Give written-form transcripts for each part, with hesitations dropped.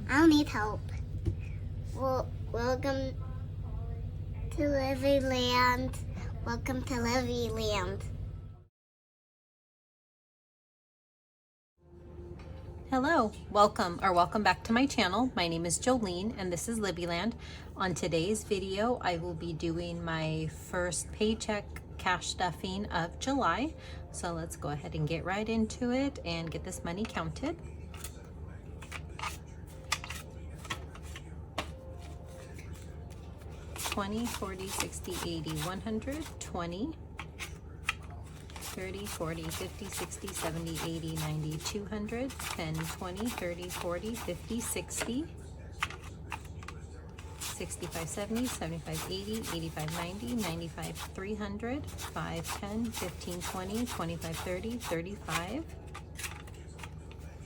I'll need help. Well, welcome to Livvy Land. Welcome to Livvy Land. Hello, welcome back to my channel. My name is Jolene and this is Livvy Land. On today's video, I will be doing my first paycheck cash stuffing of July. So let's go ahead and get right into it and get this money counted. $20, $40, $60, $80, $100, $20, $30, $40, $50, $60, $70, $80, $90, $200, $10, $20, $30, $40, $50, $60, $65, $70, $75, $80, $85, $90, $95, $300, $5, $10, $15, $20, $25, $30, $35,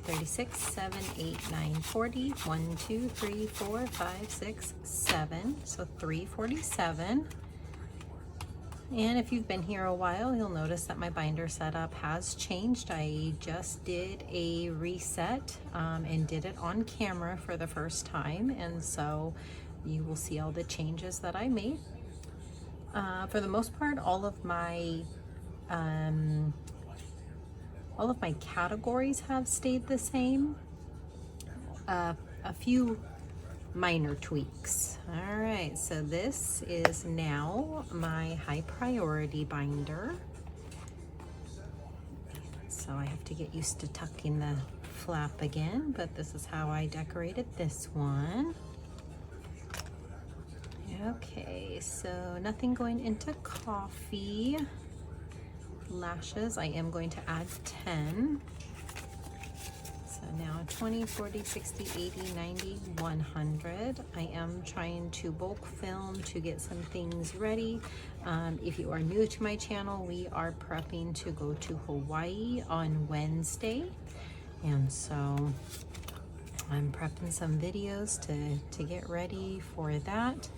$36, $7, $8, $9, $40, $1, $2, $3, $4, $5, $6, $7, so $347. And if you've been here a while, you'll notice that my binder setup has changed. I just did a reset and did it on camera for the first time, and so you will see all the changes that I made. For the most part, all of my categories have stayed the same. A few minor tweaks. All right, so this is now my high priority binder. So I have to get used to tucking the flap again, but this is how I decorated this one. Okay, so nothing going into coffee. Lashes, I am going to add 10. So now 20, 40, 60, 80, 90, 100. I am trying to bulk film to get some things ready. If you are new to my channel, we are prepping to go to Hawaii on Wednesday. And so I'm prepping some videos to get ready for that.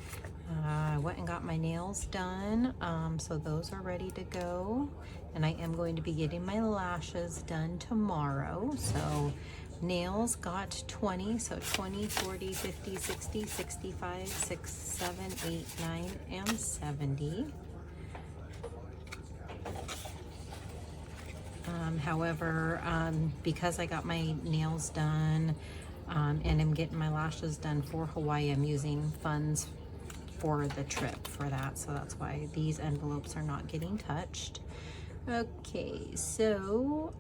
I went and got my nails done, so those are ready to go. And I am going to be getting my lashes done tomorrow. So nails got 20, so 20, 40, 50, 60, 65, 6, 7, 8, 9, and 70. However, because I got my nails done and I'm getting my lashes done for Hawaii, I'm using funds for the trip for that, so that's why these envelopes are not getting touched. Okay, so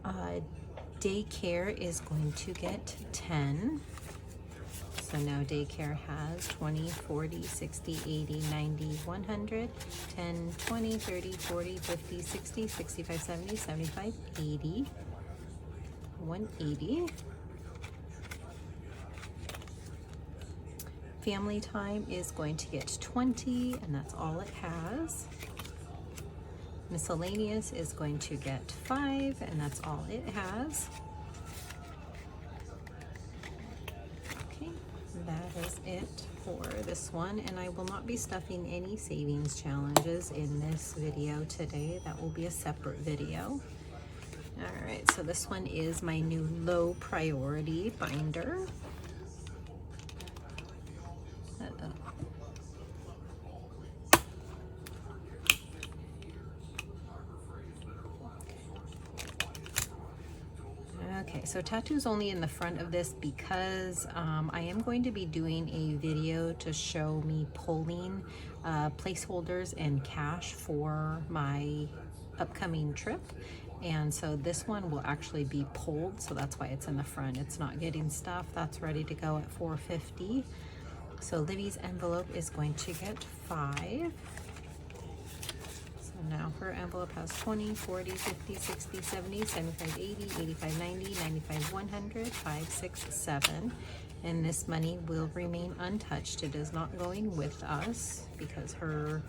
daycare is going to get 10. So now daycare has 20, 40, 60, 80, 90, 100, 10, 20, 30, 40, 50, 60, 65, 70, 75, 80, 180. Family time is going to get 20, and that's all it has. Miscellaneous is going to get 5, and that's all it has. Okay, that is it for this one, and I will not be stuffing any savings challenges in this video today. That will be a separate video. All right, so this one is my new low priority binder. Okay, so tattoos only in the front of this because I am going to be doing a video to show me pulling placeholders and cash for my upcoming trip. And so this one will actually be pulled, so that's why it's in the front. It's not getting stuff. That's ready to go at $4.50. So Livvy's envelope is going to get 5. Now her envelope has 20, 40, 50, 60, 70, 75, 80, 85, 90, 95, 100, 5, 6, 7. And this money will remain untouched. It is not going with us because her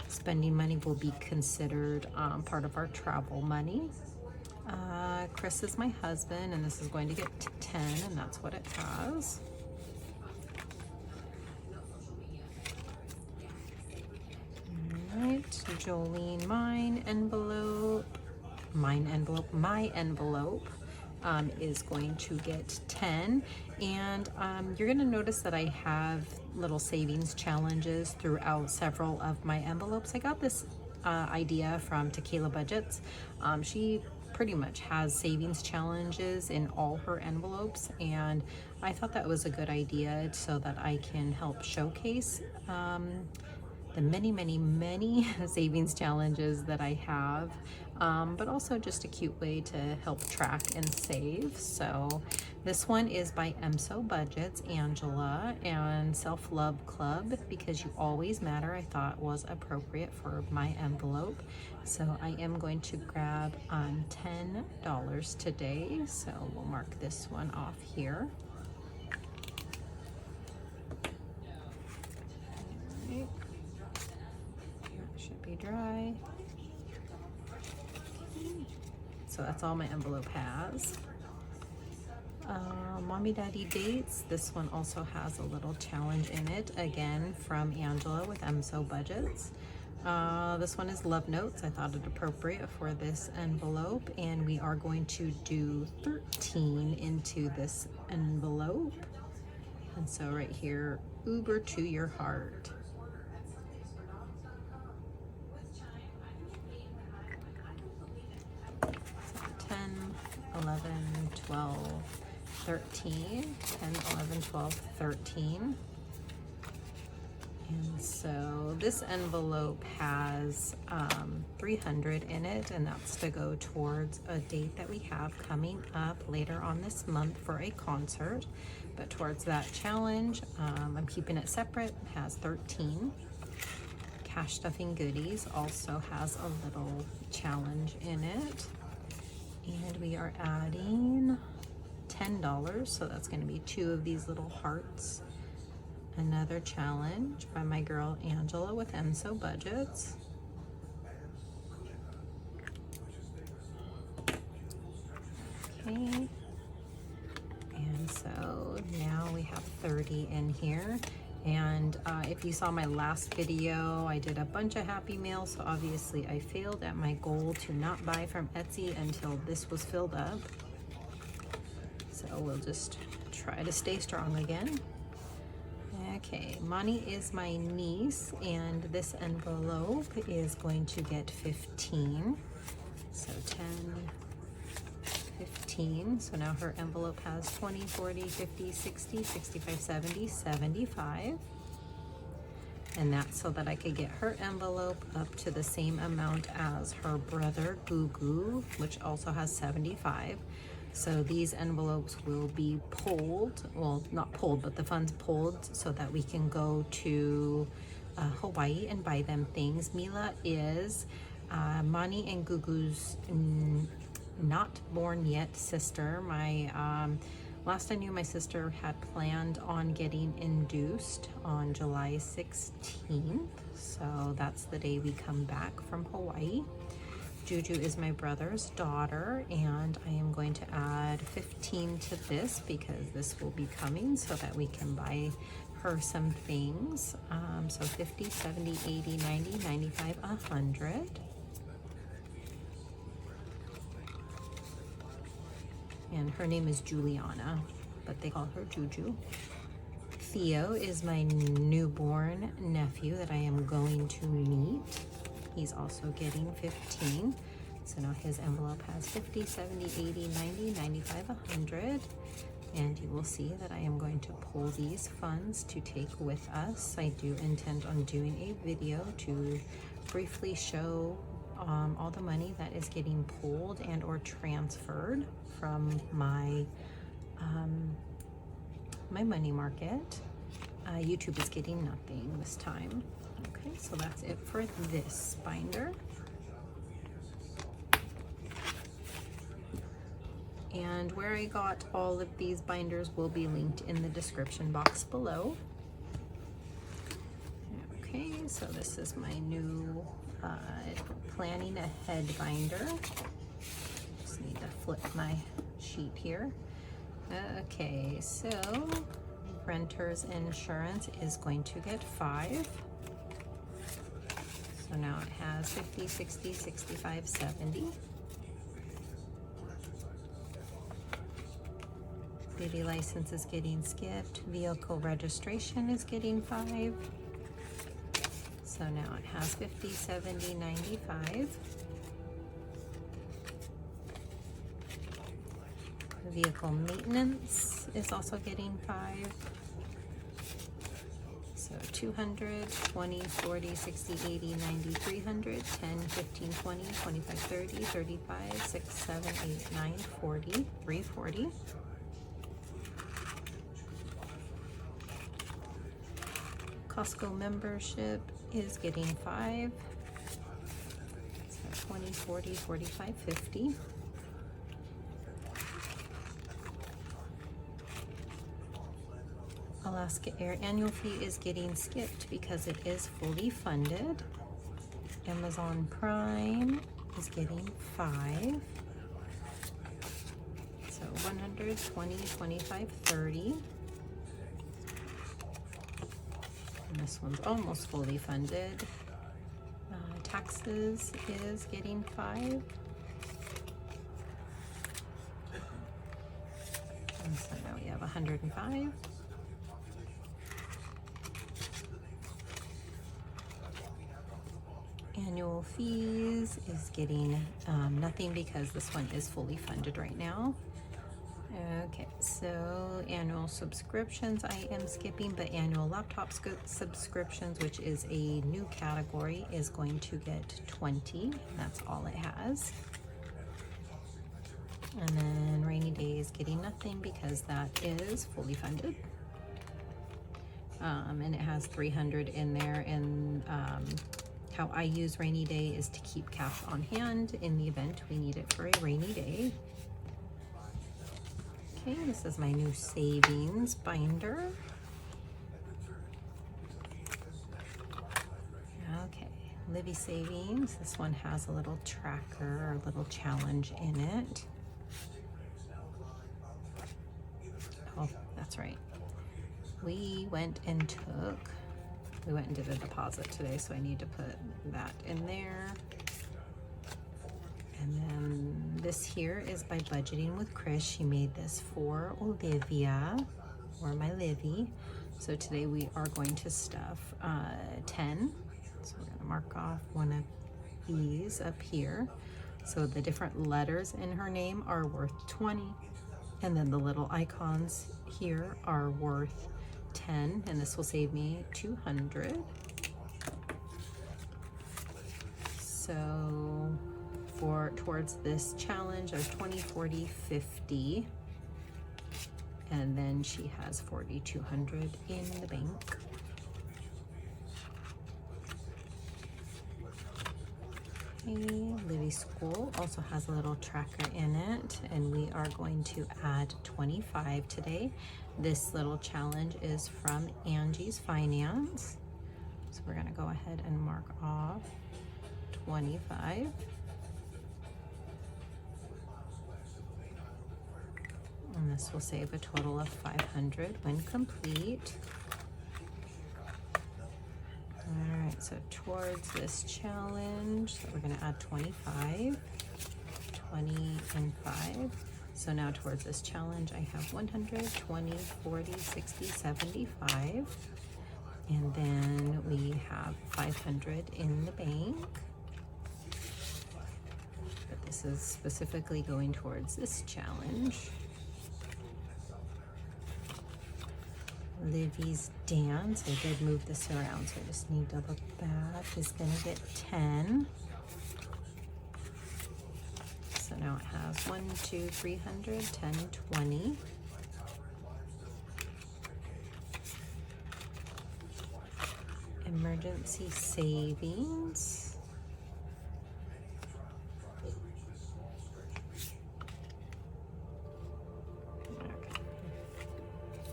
spending money will be considered part of our travel money. Chris is my husband, and this is going to get 10, and that's what it has. Alright, Jolene, my envelope, is going to get 10. And you're going to notice that I have little savings challenges throughout several of my envelopes. I got this idea from Tequila Budgets. She pretty much has savings challenges in all her envelopes, and I thought that was a good idea so that I can help showcase the many savings challenges that I have, but also just a cute way to help track and save. So this one is by MSO Budgets, Angela, and Self Love Club, Because You Always Matter, I thought was appropriate for my envelope. So I am going to grab $10 today. So we'll mark this one off here. Should be dry. So that's all my envelope has. Mommy Daddy Dates. This one also has a little challenge in it, again from Angela with MSO Budgets. This one is Love Notes. I thought it appropriate for this envelope, and we are going to do 13 into this envelope. And so right here, Uber to Your Heart. 11, 12, 13, 10, 11, 12, 13. And so this envelope has 300 in it, and that's to go towards a date that we have coming up later on this month for a concert. But towards that challenge, I'm keeping it separate, it has 13. Cash Stuffing Goodies also has a little challenge in it. And we are adding $10, so that's going to be 2 of these little hearts. Another challenge by my girl Angela with MSO Budgets. Okay. And so now we have 30 in here. And if you saw my last video, I did a bunch of Happy Mail, so obviously I failed at my goal to not buy from Etsy until this was filled up. So we'll just try to stay strong again. Okay, Monty is my niece, and this envelope is going to get 15. So 10, 15. So now her envelope has 20, 40, 50, 60, 65, 70, 75. And that's so that I could get her envelope up to the same amount as her brother Goo Goo, which also has 75. So these envelopes will be pulled, well, not pulled, but the funds pulled so that we can go to Hawaii and buy them things. Mila is Mani and Goo Goo's not born yet sister. My last I knew, my sister had planned on getting induced on July 16th. So that's the day we come back from Hawaii. Juju is my brother's daughter, and I am going to add 15 to this because this will be coming so that we can buy her some things. So 50, 70, 80, 90, 95, 100. And her name is Juliana, but they call her Juju. Theo is my newborn nephew that I am going to meet. He's also getting 15. So now his envelope has 50, 70, 80, 90, 95, 100. And you will see that I am going to pull these funds to take with us. I do intend on doing a video to briefly show all the money that is getting pulled and or transferred from my my money market. YouTube is getting nothing this time. Okay, so that's it for this binder. And where I got all of these binders will be linked in the description box below. Okay, so this is my new planning ahead binder. Just need to flip my sheet here. Okay, so renter's insurance is going to get 5. So now it has 50, 60, 65, 70. Beauty license is getting skipped. Vehicle registration is getting 5. So now it has 50, 70, 95. Vehicle maintenance is also getting 5. So 200, 20, 40, 60, 80, 90, 300, 10, 15, 20, 25, 30, 35, 6, 7, 8, 9, 40, 340. Costco membership is getting 5. So 20, 40, 45, 50. Alaska Air annual fee is getting skipped because it is fully funded. Amazon Prime is getting 5. So 100, 20, 25, 30. And this one's almost fully funded. Taxes is getting 5. And so now we have 105. Annual fees is getting nothing because this one is fully funded right now. Okay, so annual subscriptions I am skipping, but annual laptop subscriptions, which is a new category, is going to get 20. That's all it has. And then rainy day is getting nothing because that is fully funded. And it has 300 in there, and how I use rainy day is to keep cash on hand in the event we need it for a rainy day. Okay, this is my new savings binder. Okay, Livvy savings. This one has a little tracker or a little challenge in it. Oh, that's right. We went and did a deposit today, so I need to put that in there. And then this here is by Budgeting with Chris. She made this for Olivia, or my Livvy. So today we are going to stuff 10. So we're going to mark off one of these up here. So the different letters in her name are worth 20. And then the little icons here are worth 10, and this will save me 200. So towards this challenge, there's 20, 40, 50, and then she has 4,200 in the bank. Livvy School also has a little tracker in it, and we are going to add 25 today. This little challenge is from Angie's Finance. So we're going to go ahead and mark off 25. And this will save a total of 500 when complete. All right, so towards this challenge, so we're going to add 25, 20, and 5. So now towards this challenge, I have 100, 20, 40, 60, 75. And then we have 500 in the bank. But this is specifically going towards this challenge. Livvy's dance, I did move this around, so I just need to look back, is going to get 10. So now it has 1, 2, 300, 10, 20. Emergency savings.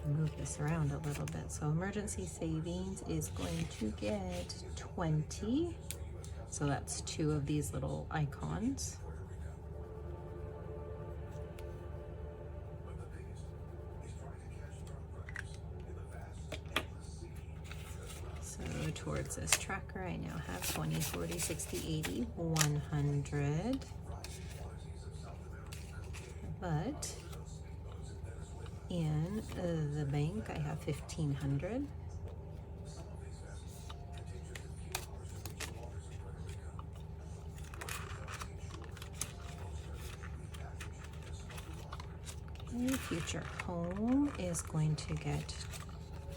Move this around a little bit. So emergency savings is going to get 20. So that's 2 of these little icons. So towards this tracker, I now have 20, 40, 60, 80, 100. But in the bank, I have 1,500. Future home is going to get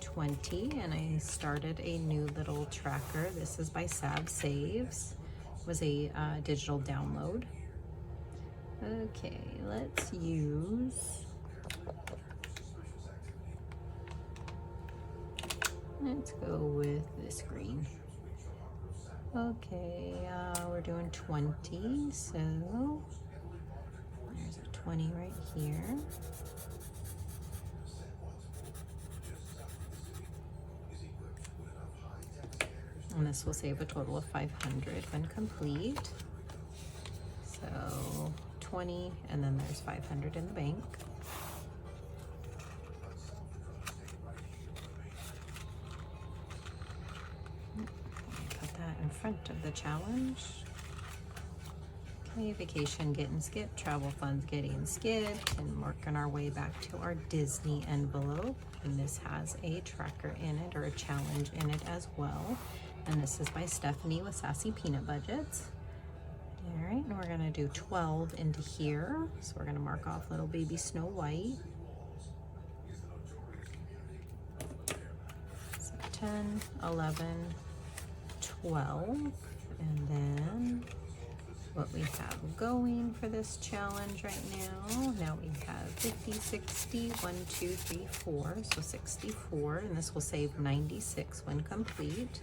20, and I started a new little tracker. This is by Sav Saves. It was a digital download. Okay, let's go with this green. Okay, we're doing 20, so there's a 20 right here. And this will save a total of 500 when complete. So 20, and then there's 500 in the bank. Put that in front of the challenge. Okay, vacation getting skipped, travel funds getting skipped, and working our way back to our Disney envelope. And this has a tracker in it, or a challenge in it as well. And this is by Stephanie with Sassy Peanut Budgets. All right, and we're gonna do 12 into here. So we're gonna mark off little baby Snow White. So 10, 11, 12, and then what we have going for this challenge right now. Now we have 50, 60, 1, 2, 3, 4, so 64, and this will save 96 when complete.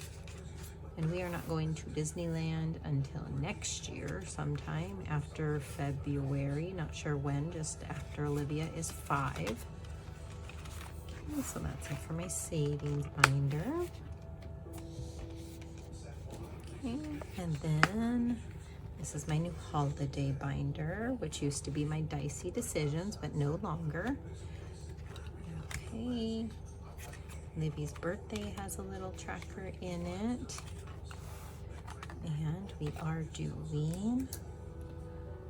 And we are not going to Disneyland until next year, sometime after February. Not sure when, just after Olivia is 5. Okay, so that's it for my savings binder. Okay, and then this is my new holiday binder, which used to be my Dicey Decisions, but no longer. Okay, Livvy's birthday has a little tracker in it. And we are doing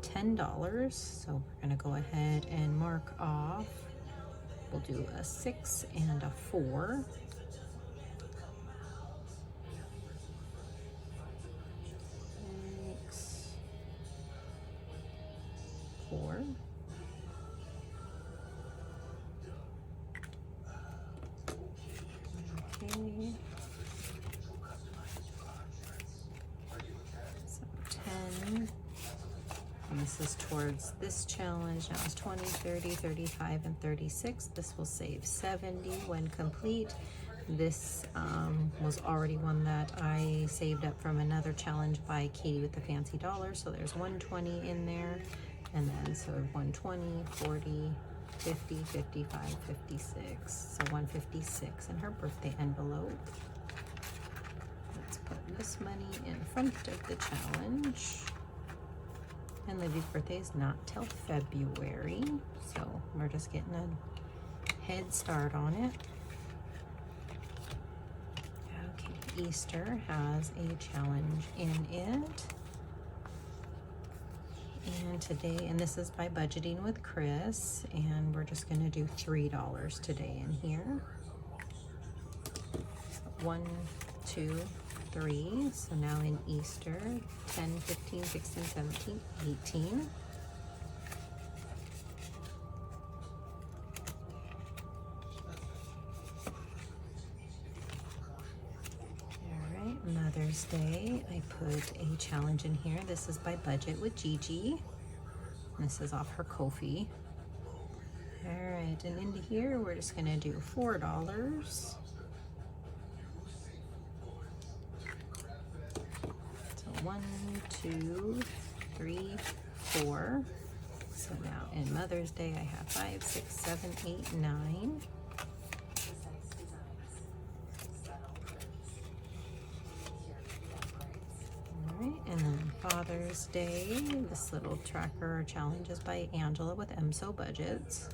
$10, so we're gonna go ahead and mark off. We'll do a 6 and a 4. 6, 4. Okay. 10, and this is towards this challenge. Now it's 20, 30, 35, and 36. This will save 70 when complete. This was already one that I saved up from another challenge by Katie with the Fancy Dollar. So there's 120 in there, and then so 120, 40, 50, 55, 56. So 156 in her birthday envelope. Put this money in front of the challenge. And Livvy's birthday is not till February, so we're just getting a head start on it. Okay, Easter has a challenge in it. And today, and this is by Budgeting with Chris, and we're just gonna do $3 today in here. 1, 2, 3, so now in Easter, 10, 15, 16, 17, 18. All right, Mother's Day, I put a challenge in here. This is by Budget with Gigi. This is off her Ko-fi. All right, and into here, we're just gonna do $4. 1, 2, 3, 4. So now in Mother's Day, I have 5, 6, 7, 8, 9. All right, and then Father's Day, this little tracker or challenge is by Angela with MSO Budgets.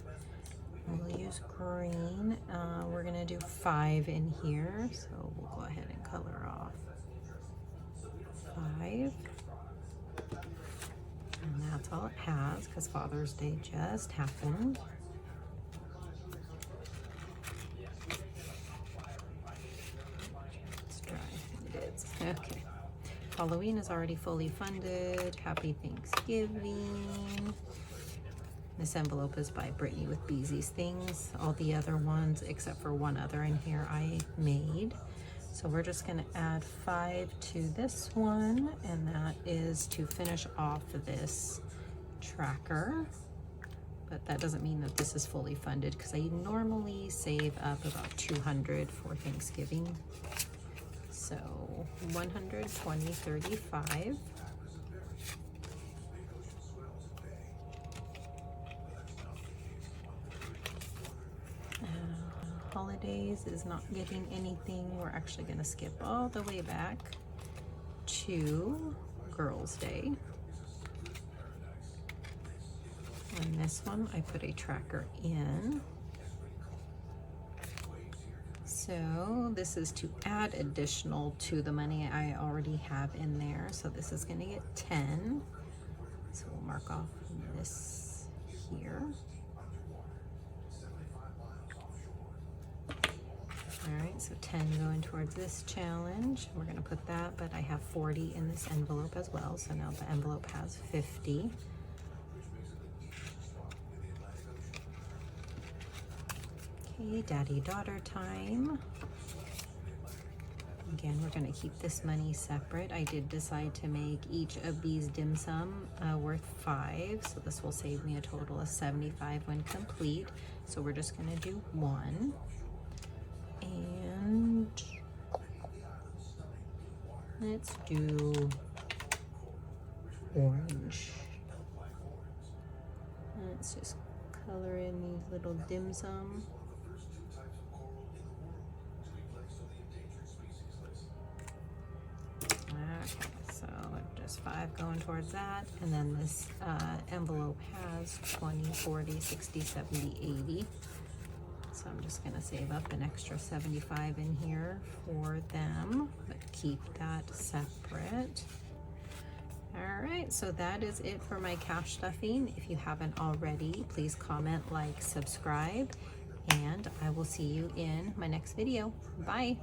We'll use green. We're gonna do 5 in here, so we'll go ahead and color off 5. And that's all it has because Father's Day just happened. Okay. Halloween is already fully funded. Happy Thanksgiving. This envelope is by Brittany with Beezy's Things. All the other ones, except for one other in here, I made. So we're just gonna add 5 to this one, and that is to finish off this tracker. But that doesn't mean that this is fully funded, because I normally save up about 200 for Thanksgiving. So 120, 35. Holidays is not getting anything. We're actually going to skip all the way back to Girls' Day. And this one, I put a tracker in. So this is to add additional to the money I already have in there. So this is going to get 10. So we'll mark off this here. All right, so 10 going towards this challenge. We're going to put that, but I have 40 in this envelope as well. So now the envelope has 50. Okay, daddy-daughter time. Again, we're going to keep this money separate. I did decide to make each of these dim sum worth 5. So this will save me a total of 75 when complete. So we're just going to do 1. And let's do orange. Let's just color in these little dim sum. Okay, so just 5 going towards that. And then this envelope has 20, 40, 60, 70, 80. So I'm just going to save up an extra 75 in here for them, but keep that separate. All right, so that is it for my cash stuffing. If you haven't already, please comment, like, subscribe, and I will see you in my next video. Bye.